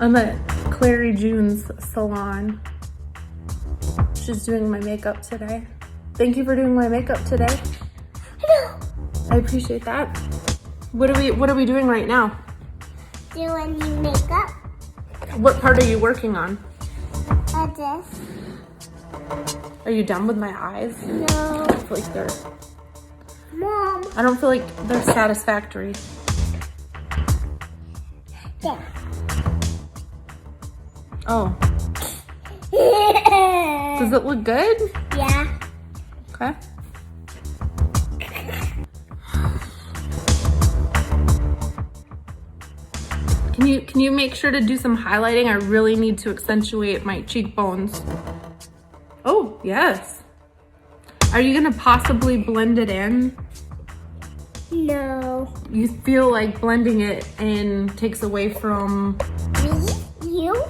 I'm at Clarey June's salon. She's doing my makeup today. Thank you for doing my makeup today. Hello. I appreciate that. What are we doing right now? Doing new makeup. What part are you working on? This. Are you done with my eyes? No. I feel like they're... Mom. I don't feel like they're satisfactory. There. Oh. Does it look good? Yeah. Okay. Can you make sure to do some highlighting? I really need to accentuate my cheekbones. Oh, yes. Are you gonna possibly blend it in? No. You feel like blending it in takes away from... Me? You?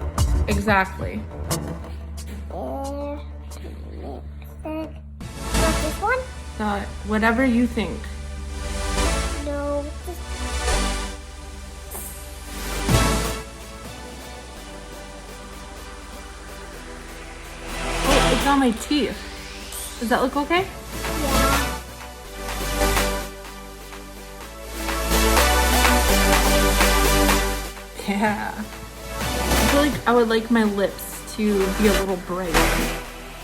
Exactly. What's this one? Whatever you think. No. Oh, it's on my teeth. Does that look okay? Yeah. Yeah. I feel like I would like my lips to be a little brighter.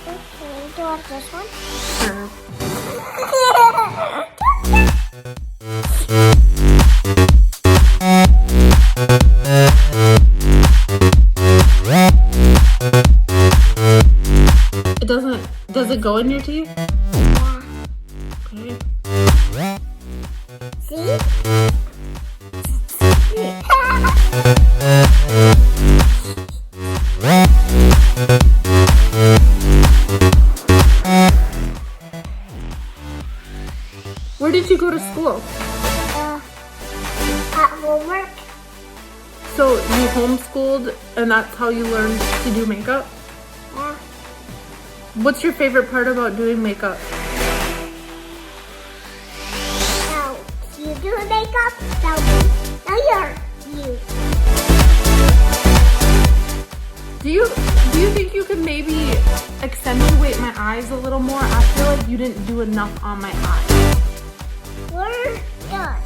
Okay, do you want this one? Sure. Does it go in your teeth? Yeah. Okay. See? Where did you go to school? At homework. So you homeschooled and that's how you learned to do makeup? Yeah. What's your favorite part about doing makeup? Now, you do makeup. Now you're you. Do you think you could maybe accentuate my eyes a little more? I feel like you didn't do enough on my eyes. We're done.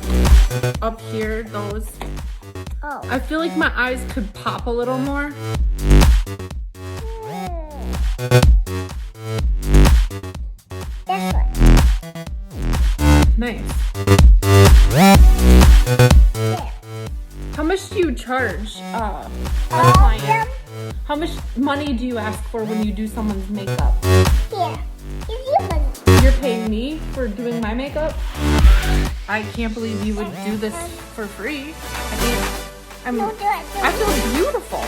Up here, those. Oh. I feel like my eyes could pop a little more. This one. Nice. There. How much do you charge a All client? them. How much money do you ask for when you do someone's makeup? Here. Give you money. You're paying me for doing my makeup? I can't believe you would do this for free. I mean, No, do it. I feel beautiful.